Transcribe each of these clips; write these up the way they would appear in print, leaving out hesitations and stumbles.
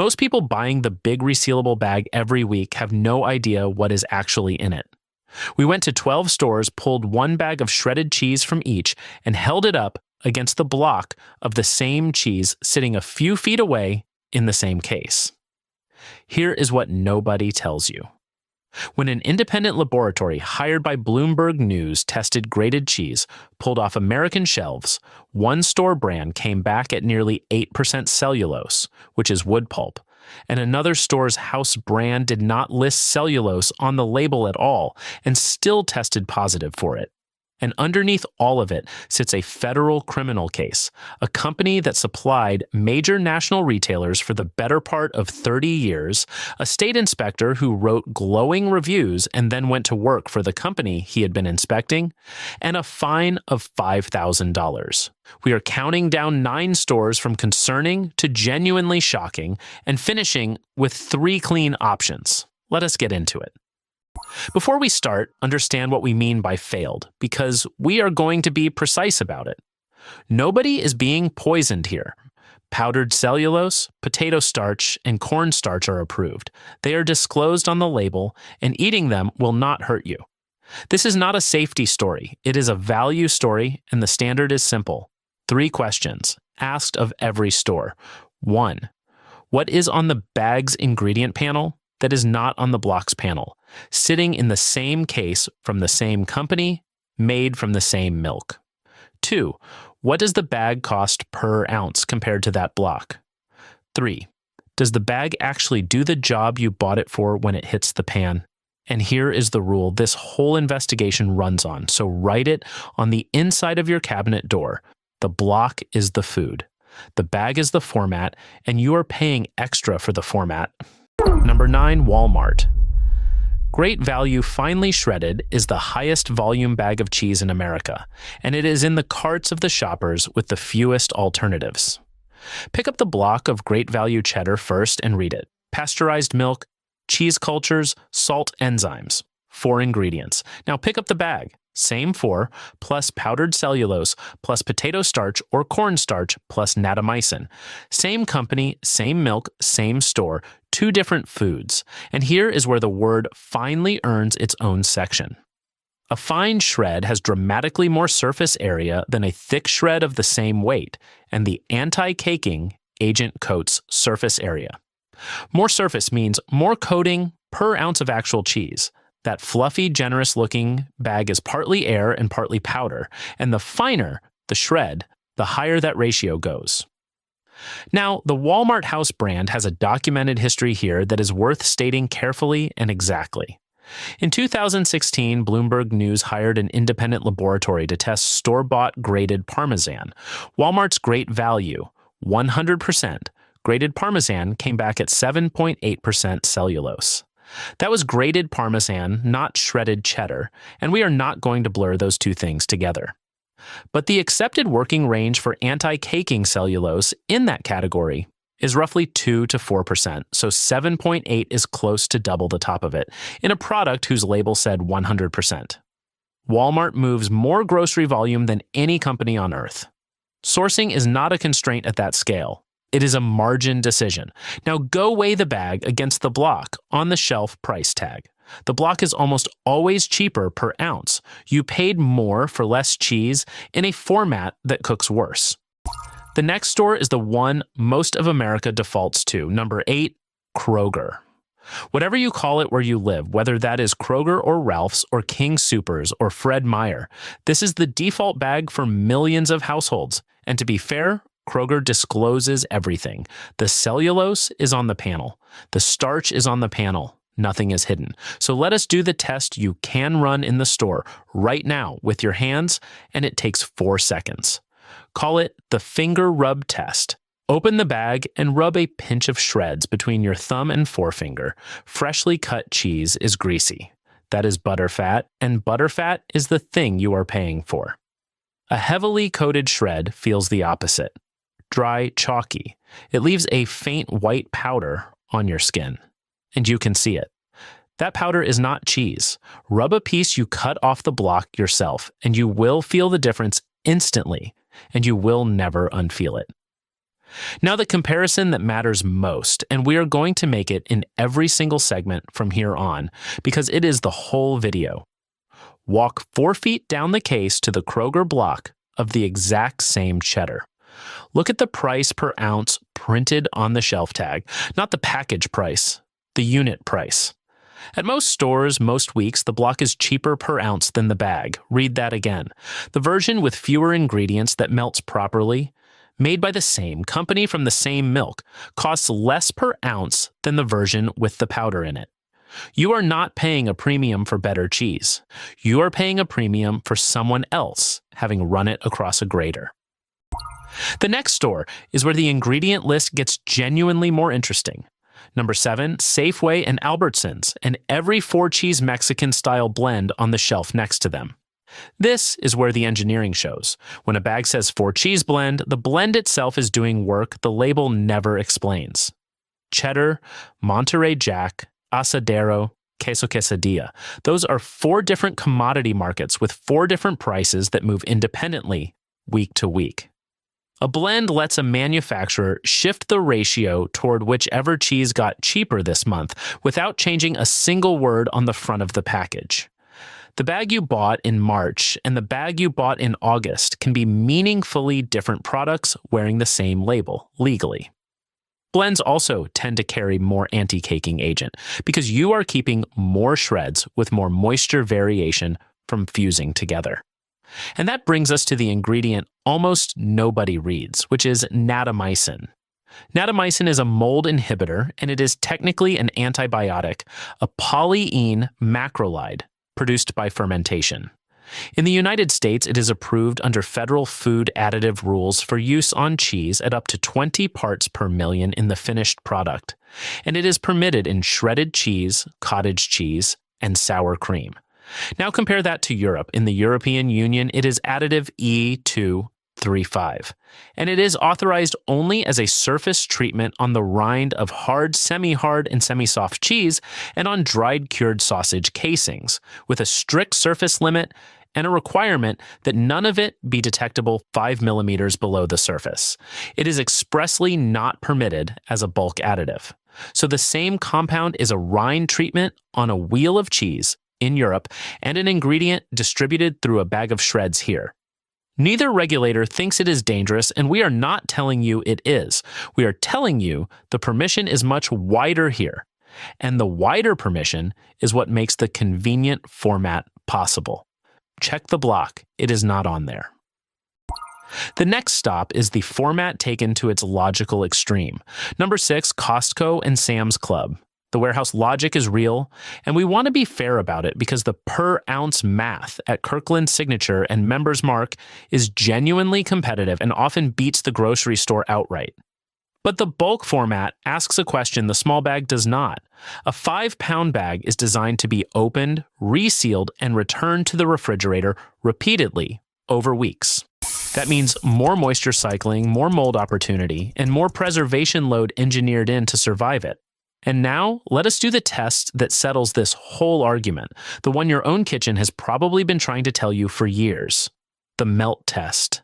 Most people buying the big resealable bag every week have no idea what is actually in it. We went to 12 stores, pulled one bag of shredded cheese from each, and held it up against the block of the same cheese sitting a few feet away in the same case. Here is what nobody tells you. When an independent laboratory hired by Bloomberg News tested grated cheese, pulled off American shelves, one store brand came back at nearly 8% cellulose, which is wood pulp, and another store's house brand did not list cellulose on the label at all and still tested positive for it. And underneath all of it sits a federal criminal case, a company that supplied major national retailers for the better part of 30 years, a state inspector who wrote glowing reviews and then went to work for the company he had been inspecting, and a fine of $5,000. We are counting down 9 stores from concerning to genuinely shocking and finishing with 3 clean options. Let us get into it. Before we start, understand what we mean by failed, because we are going to be precise about it. Nobody is being poisoned here. Powdered cellulose, potato starch, and cornstarch are approved. They are disclosed on the label, and eating them will not hurt you. This is not a safety story. It is a value story, and the standard is simple. 3 questions, asked of every store. 1. What is on the bag's ingredient panel that is not on the block's panel, sitting in the same case from the same company, made from the same milk? 2. What does the bag cost per ounce compared to that block? 3. Does the bag actually do the job you bought it for when it hits the pan? And here is the rule this whole investigation runs on, so write it on the inside of your cabinet door. The block is the food. The bag is the format, and you are paying extra for the format. Number 9, Walmart. Great Value Finely Shredded is the highest volume bag of cheese in America, and it is in the carts of the shoppers with the fewest alternatives. Pick up the block of Great Value cheddar first and read it. Pasteurized milk, cheese cultures, salt enzymes. 4 ingredients. Now pick up the bag. Same 4, plus powdered cellulose, plus potato starch or cornstarch, plus natamycin. Same company, same milk, same store, 2 different foods. And here is where the word finely earns its own section. A fine shred has dramatically more surface area than a thick shred of the same weight, and the anti-caking agent coats surface area. More surface means more coating per ounce of actual cheese. That fluffy, generous-looking bag is partly air and partly powder, and the finer the shred, the higher that ratio goes. Now, the Walmart house brand has a documented history here that is worth stating carefully and exactly. In 2016, Bloomberg News hired an independent laboratory to test store-bought grated Parmesan. Walmart's Great Value, 100% grated Parmesan, came back at 7.8% cellulose. That was grated Parmesan, not shredded cheddar, and we are not going to blur those 2 things together. But the accepted working range for anti-caking cellulose in that category is roughly 2 to 4%, so 7.8 is close to double the top of it, in a product whose label said 100%. Walmart moves more grocery volume than any company on earth. Sourcing is not a constraint at that scale. It is a margin decision. Now go weigh the bag against the block on the shelf price tag. The block is almost always cheaper per ounce. You paid more for less cheese in a format that cooks worse. The next store is the one most of America defaults to. Number 8, Kroger. Whatever you call it where you live, whether that is Kroger or Ralph's or King Soopers or Fred Meyer, this is the default bag for millions of households. And to be fair, Kroger discloses everything. The cellulose is on the panel. The starch is on the panel. Nothing is hidden. So let us do the test you can run in the store right now with your hands, and it takes 4 seconds. Call it the finger rub test. Open the bag and rub a pinch of shreds between your thumb and forefinger. Freshly cut cheese is greasy. That is butterfat, and butterfat is the thing you are paying for. A heavily coated shred feels the opposite. Dry, chalky. It leaves a faint white powder on your skin, and you can see it. That powder is not cheese. Rub a piece you cut off the block yourself, and you will feel the difference instantly, and you will never unfeel it. Now the comparison that matters most, and we are going to make it in every single segment from here on, because it is the whole video. Walk 4 feet down the case to the Kroger block of the exact same cheddar. Look at the price per ounce printed on the shelf tag, not the package price, the unit price. At most stores, most weeks, the block is cheaper per ounce than the bag. Read that again. The version with fewer ingredients that melts properly, made by the same company from the same milk, costs less per ounce than the version with the powder in it. You are not paying a premium for better cheese. You are paying a premium for someone else having run it across a grater. The next store is where the ingredient list gets genuinely more interesting. Number 7, Safeway and Albertsons, and every 4-cheese Mexican-style blend on the shelf next to them. This is where the engineering shows. When a bag says 4-cheese blend, the blend itself is doing work the label never explains. Cheddar, Monterey Jack, Asadero, Queso Quesadilla. Those are 4 different commodity markets with 4 different prices that move independently week to week. A blend lets a manufacturer shift the ratio toward whichever cheese got cheaper this month without changing a single word on the front of the package. The bag you bought in March and the bag you bought in August can be meaningfully different products wearing the same label, legally. Blends also tend to carry more anti-caking agent because you are keeping more shreds with more moisture variation from fusing together. And that brings us to the ingredient almost nobody reads, which is Natamycin. Natamycin is a mold inhibitor, and it is technically an antibiotic, a polyene macrolide produced by fermentation. In the United States, it is approved under federal food additive rules for use on cheese at up to 20 parts per million in the finished product, and it is permitted in shredded cheese, cottage cheese, and sour cream. Now compare that to Europe. In the European Union, it is additive E235, and it is authorized only as a surface treatment on the rind of hard, semi-hard, and semi-soft cheese and on dried cured sausage casings, with a strict surface limit and a requirement that none of it be detectable 5 millimeters below the surface. It is expressly not permitted as a bulk additive. So the same compound is a rind treatment on a wheel of cheese in Europe and an ingredient distributed through a bag of shreds here. Neither regulator thinks it is dangerous, and we are not telling you it is. We are telling you the permission is much wider here, and the wider permission is what makes the convenient format possible. Check the block. It is not on there. The next stop is the format taken to its logical extreme. Number 6, Costco and Sam's Club. The warehouse logic is real, and we want to be fair about it because the per-ounce math at Kirkland Signature and Members Mark is genuinely competitive and often beats the grocery store outright. But the bulk format asks a question the small bag does not. A 5-pound bag is designed to be opened, resealed, and returned to the refrigerator repeatedly over weeks. That means more moisture cycling, more mold opportunity, and more preservation load engineered in to survive it. And now, let us do the test that settles this whole argument, the one your own kitchen has probably been trying to tell you for years. The melt test.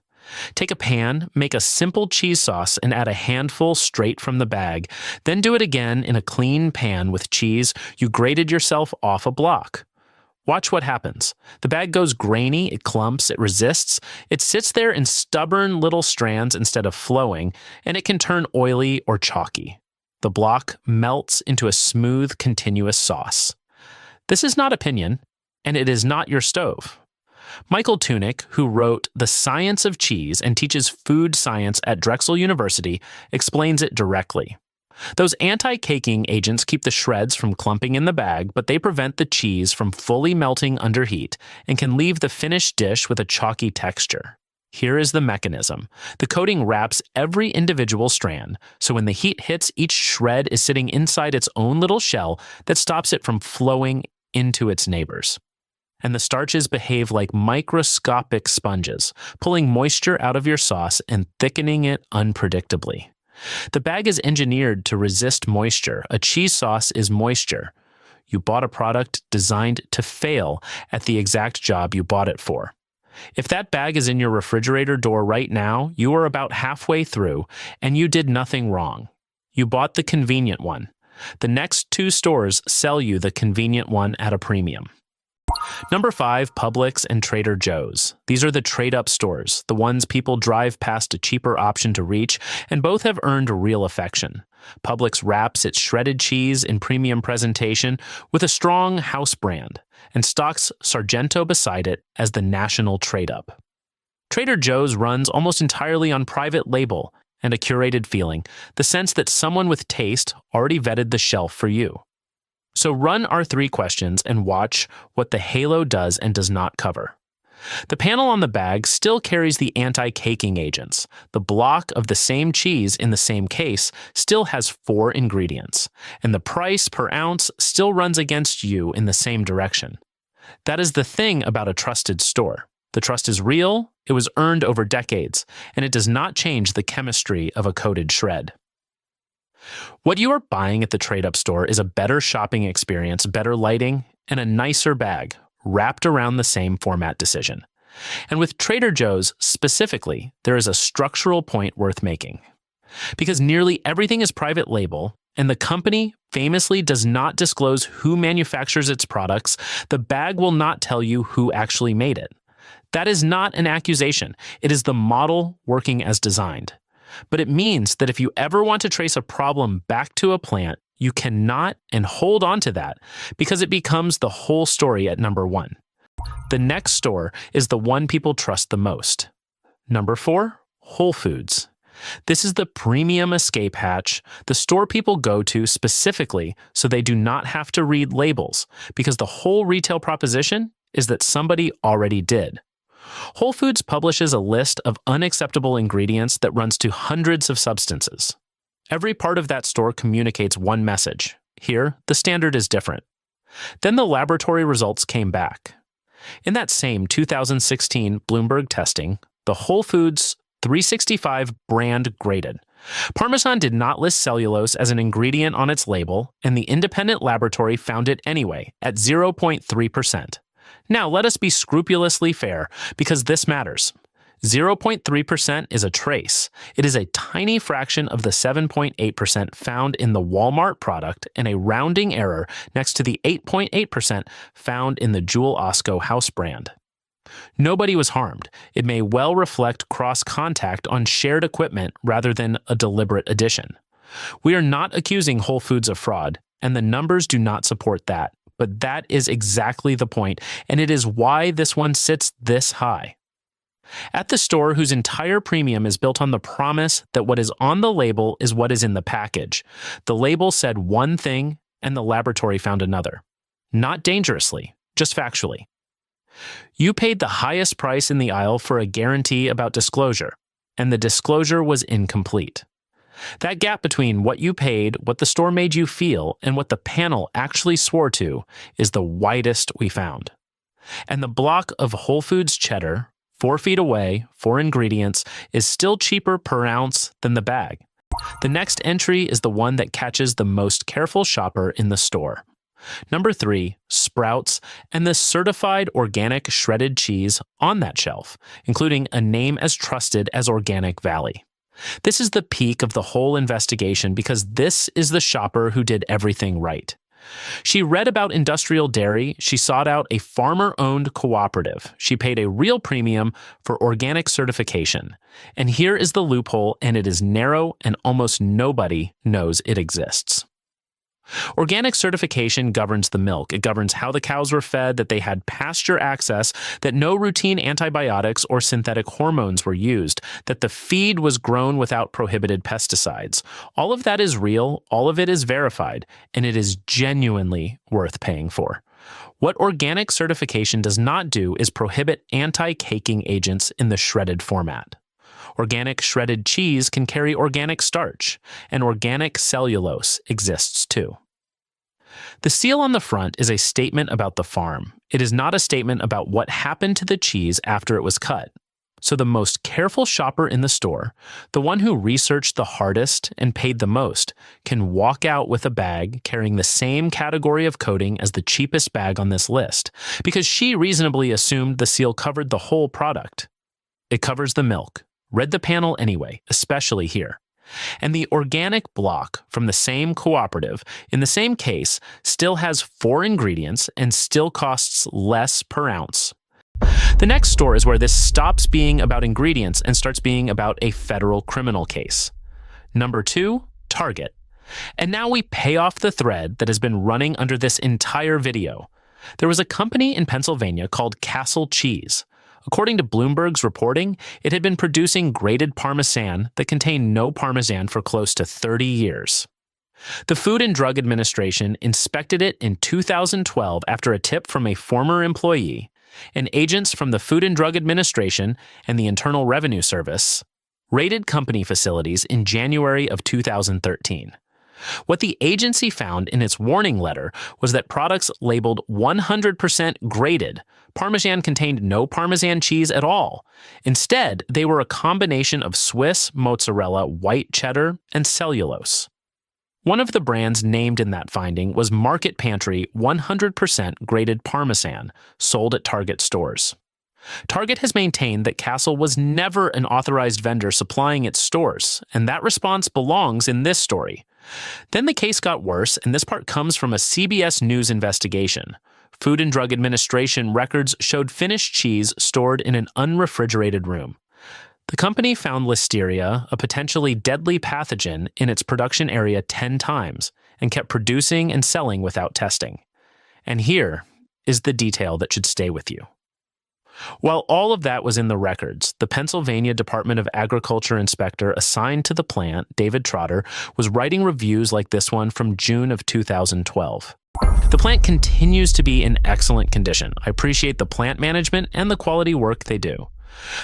Take a pan, make a simple cheese sauce, and add a handful straight from the bag. Then do it again in a clean pan with cheese you grated yourself off a block. Watch what happens. The bag goes grainy, it clumps, it resists, it sits there in stubborn little strands instead of flowing, and it can turn oily or chalky. The block melts into a smooth, continuous sauce. This is not opinion, and it is not your stove. Michael Tunick, who wrote The Science of Cheese and teaches food science at Drexel University, explains it directly. Those anti-caking agents keep the shreds from clumping in the bag, but they prevent the cheese from fully melting under heat and can leave the finished dish with a chalky texture. Here is the mechanism. The coating wraps every individual strand, so when the heat hits, each shred is sitting inside its own little shell that stops it from flowing into its neighbors. And the starches behave like microscopic sponges, pulling moisture out of your sauce and thickening it unpredictably. The bag is engineered to resist moisture. A cheese sauce is moisture. You bought a product designed to fail at the exact job you bought it for. If that bag is in your refrigerator door right now, you are about halfway through, and you did nothing wrong. You bought the convenient one. The next 2 stores sell you the convenient one at a premium. Number 5, Publix and Trader Joe's. These are the trade-up stores, the ones people drive past a cheaper option to reach, and both have earned real affection. Publix wraps its shredded cheese in premium presentation with a strong house brand, and stocks Sargento beside it as the national trade-up. Trader Joe's runs almost entirely on private label and a curated feeling, the sense that someone with taste already vetted the shelf for you. So run our 3 questions and watch what the halo does and does not cover. The panel on the bag still carries the anti-caking agents. The block of the same cheese in the same case still has 4 ingredients, and the price per ounce still runs against you in the same direction. That is the thing about a trusted store. The trust is real, it was earned over decades, and it does not change the chemistry of a coated shred. What you are buying at the trade-up store is a better shopping experience, better lighting, and a nicer bag, wrapped around the same format decision. And with Trader Joe's specifically, there is a structural point worth making. Because nearly everything is private label, and the company famously does not disclose who manufactures its products, the bag will not tell you who actually made it. That is not an accusation. It is the model working as designed. But it means that if you ever want to trace a problem back to a plant, you cannot and hold on to that because it becomes the whole story at number 1. The next store is the one people trust the most. Number 4, Whole Foods. This is the premium escape hatch, the store people go to specifically so they do not have to read labels, because the whole retail proposition is that somebody already did. Whole Foods publishes a list of unacceptable ingredients that runs to hundreds of substances. Every part of that store communicates one message. Here, the standard is different. Then the laboratory results came back. In that same 2016 Bloomberg testing, the Whole Foods 365 brand graded. Parmesan did not list cellulose as an ingredient on its label, and the independent laboratory found it anyway, at 0.3%. Now, let us be scrupulously fair, because this matters. 0.3% is a trace. It is a tiny fraction of the 7.8% found in the Walmart product and a rounding error next to the 8.8% found in the Jewel Osco house brand. Nobody was harmed. It may well reflect cross-contact on shared equipment rather than a deliberate addition. We are not accusing Whole Foods of fraud, and the numbers do not support that. But that is exactly the point, and it is why this one sits this high. At the store whose entire premium is built on the promise that what is on the label is what is in the package, the label said one thing and the laboratory found another. Not dangerously, just factually. You paid the highest price in the aisle for a guarantee about disclosure, and the disclosure was incomplete. That gap between what you paid, what the store made you feel, and what the panel actually swore to is the widest we found. And the block of Whole Foods cheddar, 4 feet away, 4 ingredients, is still cheaper per ounce than the bag. The next entry is the one that catches the most careful shopper in the store. Number 3, Sprouts, and the certified organic shredded cheese on that shelf, including a name as trusted as Organic Valley. This is the peak of the whole investigation because this is the shopper who did everything right. She read about industrial dairy, she sought out a farmer-owned cooperative, she paid a real premium for organic certification. And here is the loophole, and it is narrow and almost nobody knows it exists. Organic certification governs the milk. It governs how the cows were fed, that they had pasture access, that no routine antibiotics or synthetic hormones were used, that the feed was grown without prohibited pesticides. All of that is real, all of it is verified, and it is genuinely worth paying for. What organic certification does not do is prohibit anti-caking agents in the shredded format. Organic shredded cheese can carry organic starch, and organic cellulose exists too. The seal on the front is a statement about the farm. It is not a statement about what happened to the cheese after it was cut. So the most careful shopper in the store, the one who researched the hardest and paid the most, can walk out with a bag carrying the same category of coating as the cheapest bag on this list, because she reasonably assumed the seal covered the whole product. It covers the milk. Read the panel anyway, especially here. And the organic block from the same cooperative, in the same case, still has 4 ingredients and still costs less per ounce. The next store is where this stops being about ingredients and starts being about a federal criminal case. Number 2, Target. And now we pay off the thread that has been running under this entire video. There was a company in Pennsylvania called Castle Cheese. According to Bloomberg's reporting, it had been producing grated Parmesan that contained no Parmesan for close to 30 years. The Food and Drug Administration inspected it in 2012 after a tip from a former employee, and agents from the Food and Drug Administration and the Internal Revenue Service raided company facilities in January of 2013. What the agency found in its warning letter was that products labeled 100% grated Parmesan contained no Parmesan cheese at all. Instead, they were a combination of Swiss, mozzarella, white cheddar, and cellulose. One of the brands named in that finding was Market Pantry 100% grated Parmesan, sold at Target stores. Target has maintained that Castle was never an authorized vendor supplying its stores, and that response belongs in this story. Then the case got worse, and this part comes from a CBS News investigation. Food and Drug Administration records showed finished cheese stored in an unrefrigerated room. The company found Listeria, a potentially deadly pathogen, in its production area 10 times and kept producing and selling without testing. And here is the detail that should stay with you. While all of that was in the records, the Pennsylvania Department of Agriculture inspector assigned to the plant, David Trotter, was writing reviews like this one from June of 2012. The plant continues to be in excellent condition. I appreciate the plant management and the quality work they do.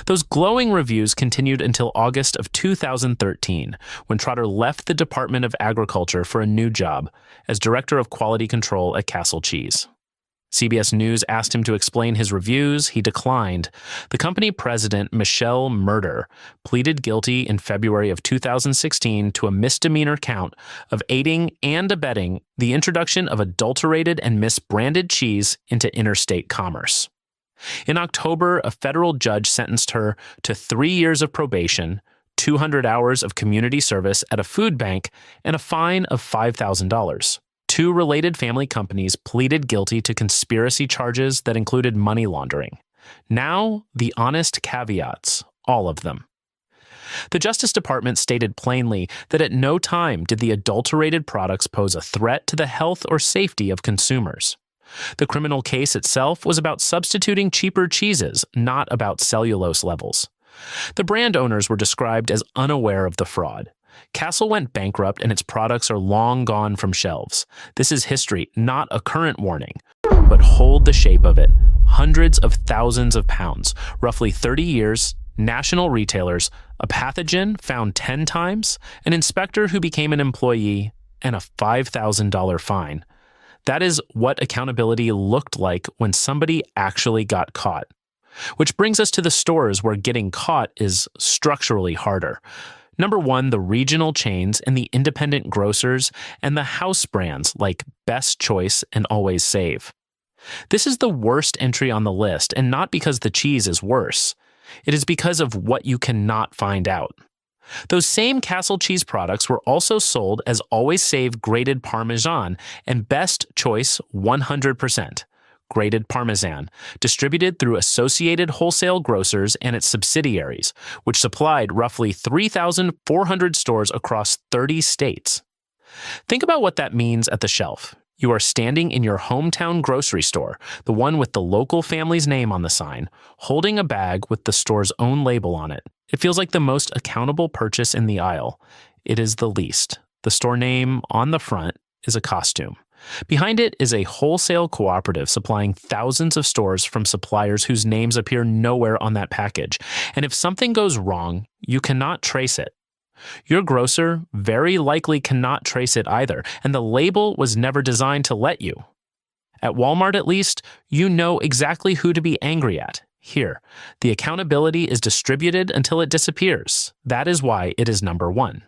Those glowing reviews continued until August of 2013, when Trotter left the Department of Agriculture for a new job as Director of Quality Control at Castle Cheese. CBS News asked him to explain his reviews. He declined. The company president, Michelle Murder, pleaded guilty in February of 2016 to a misdemeanor count of aiding and abetting the introduction of adulterated and misbranded cheese into interstate commerce. In October, a federal judge sentenced her to 3 years of probation, 200 hours of community service at a food bank, and a fine of $5,000. 2 related family companies pleaded guilty to conspiracy charges that included money laundering. Now, the honest caveats, all of them. The Justice Department stated plainly that at no time did the adulterated products pose a threat to the health or safety of consumers. The criminal case itself was about substituting cheaper cheeses, not about cellulose levels. The brand owners were described as unaware of the fraud. Castle went bankrupt and its products are long gone from shelves. This is history, not a current warning. But hold the shape of it. Hundreds of thousands of pounds, roughly 30 years, national retailers, a pathogen found 10 times, an inspector who became an employee, and a $5,000 fine. That is what accountability looked like when somebody actually got caught. Which brings us to the stores where getting caught is structurally harder. Number 1, the regional chains and the independent grocers and the house brands like Best Choice and Always Save. This is the worst entry on the list, and not because the cheese is worse. It is because of what you cannot find out. Those same Castle Cheese products were also sold as Always Save grated Parmesan and Best Choice 100% grated Parmesan, distributed through Associated Wholesale Grocers and its subsidiaries, which supplied roughly 3,400 stores across 30 states. Think about what that means at the shelf. You are standing in your hometown grocery store, the one with the local family's name on the sign, holding a bag with the store's own label on it. It feels like the most accountable purchase in the aisle. It is the least. The store name on the front is a costume. Behind it is a wholesale cooperative supplying thousands of stores from suppliers whose names appear nowhere on that package. And if something goes wrong, you cannot trace it. Your grocer very likely cannot trace it either, and the label was never designed to let you. At Walmart, at least, you know exactly who to be angry at. Here, the accountability is distributed until it disappears. That is why it is number one.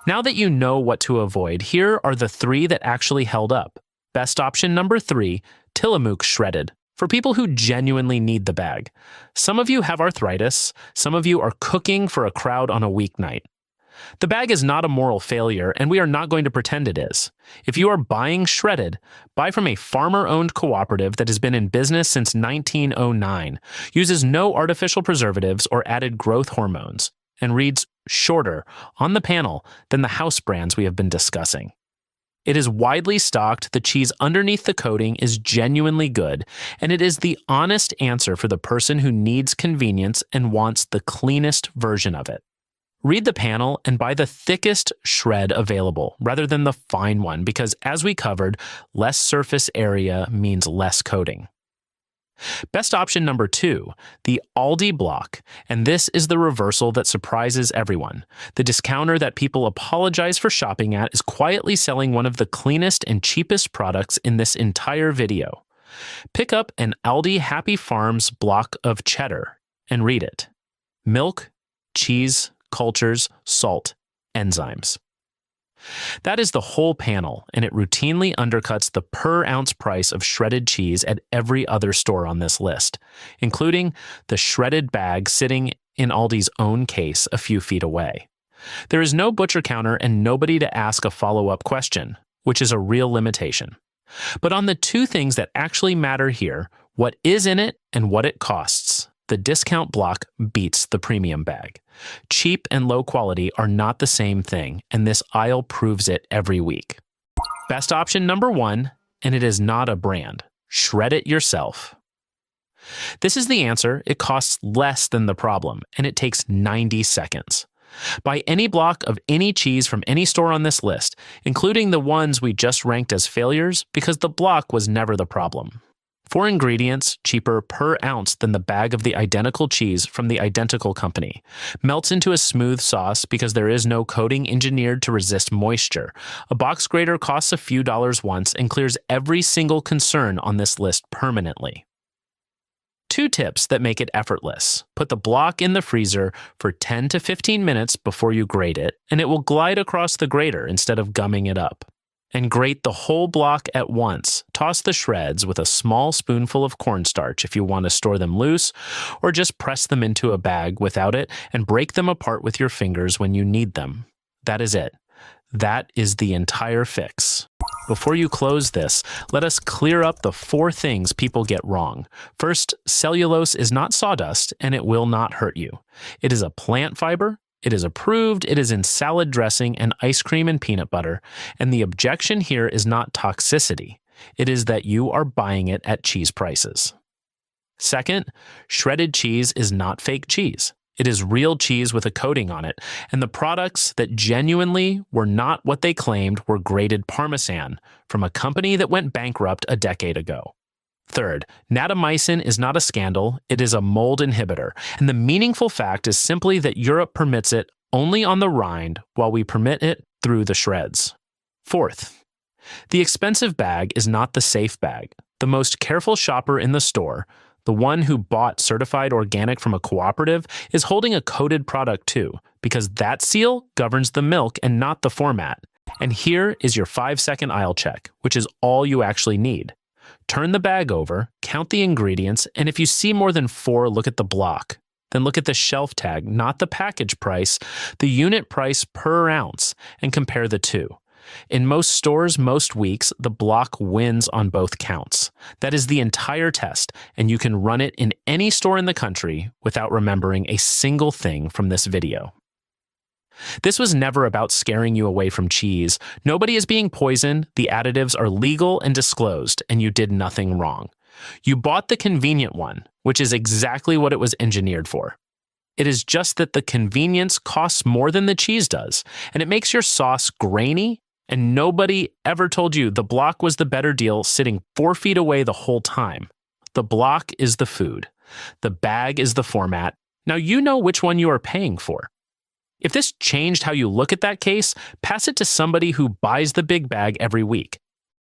Now that you know what to avoid, here are the three that actually held up. Best option number 3, Tillamook shredded, for people who genuinely need the bag. Some of you have arthritis, some of you are cooking for a crowd on a weeknight. The bag is not a moral failure, and we are not going to pretend it is. If you are buying shredded, buy from a farmer-owned cooperative that has been in business since 1909, uses no artificial preservatives or added growth hormones, and reads shorter on the panel than the house brands we have been discussing. It is widely stocked, the cheese underneath the coating is genuinely good, and it is the honest answer for the person who needs convenience and wants the cleanest version of it. Read the panel and buy the thickest shred available rather than the fine one because, as we covered, less surface area means less coating. Best option number 2, the Aldi block, and this is the reversal that surprises everyone. The discounter that people apologize for shopping at is quietly selling one of the cleanest and cheapest products in this entire video. Pick up an Aldi Happy Farms block of cheddar and read it. Milk, cheese, cultures, salt, enzymes. That is the whole panel, and it routinely undercuts the per-ounce price of shredded cheese at every other store on this list, including the shredded bag sitting in Aldi's own case a few feet away. There is no butcher counter and nobody to ask a follow-up question, which is a real limitation. But on the two things that actually matter here, what is in it and what it costs, the discount block beats the premium bag. Cheap and low quality are not the same thing, and this aisle proves it every week. Best option number 1, and it is not a brand. Shred it yourself. This is the answer. It costs less than the problem, and it takes 90 seconds. Buy any block of any cheese from any store on this list, including the ones we just ranked as failures, because the block was never the problem. 4 ingredients, cheaper per ounce than the bag of the identical cheese from the identical company. Melts into a smooth sauce because there is no coating engineered to resist moisture. A box grater costs a few dollars once and clears every single concern on this list permanently. 2 tips that make it effortless. Put the block in the freezer for 10 to 15 minutes before you grate it, and it will glide across the grater instead of gumming it up. And grate the whole block at once. Toss the shreds with a small spoonful of cornstarch if you want to store them loose, or just press them into a bag without it and break them apart with your fingers when you need them. That is it. That is the entire fix. Before you close this, let us clear up the 4 things people get wrong. First, cellulose is not sawdust and it will not hurt you. It is a plant fiber. It is approved, it is in salad dressing and ice cream and peanut butter, and the objection here is not toxicity. It is that you are buying it at cheese prices. Second, shredded cheese is not fake cheese. It is real cheese with a coating on it, and the products that genuinely were not what they claimed were grated Parmesan from a company that went bankrupt a decade ago. Third, Natamycin is not a scandal, it is a mold inhibitor, and the meaningful fact is simply that Europe permits it only on the rind while we permit it through the shreds. Fourth, the expensive bag is not the safe bag. The most careful shopper in the store, the one who bought certified organic from a cooperative, is holding a coated product too, because that seal governs the milk and not the format. And here is your 5-second aisle check, which is all you actually need. Turn the bag over, count the ingredients, and if you see more than 4, look at the block. Then look at the shelf tag, not the package price, the unit price per ounce, and compare the two. In most stores, most weeks, the block wins on both counts. That is the entire test, and you can run it in any store in the country without remembering a single thing from this video. This was never about scaring you away from cheese. Nobody is being poisoned, the additives are legal and disclosed, and you did nothing wrong. You bought the convenient one, which is exactly what it was engineered for. It is just that the convenience costs more than the cheese does, and it makes your sauce grainy, and nobody ever told you the block was the better deal sitting 4 feet away the whole time. The block is the food. The bag is the format. Now you know which one you are paying for. If this changed how you look at that case, pass it to somebody who buys the big bag every week.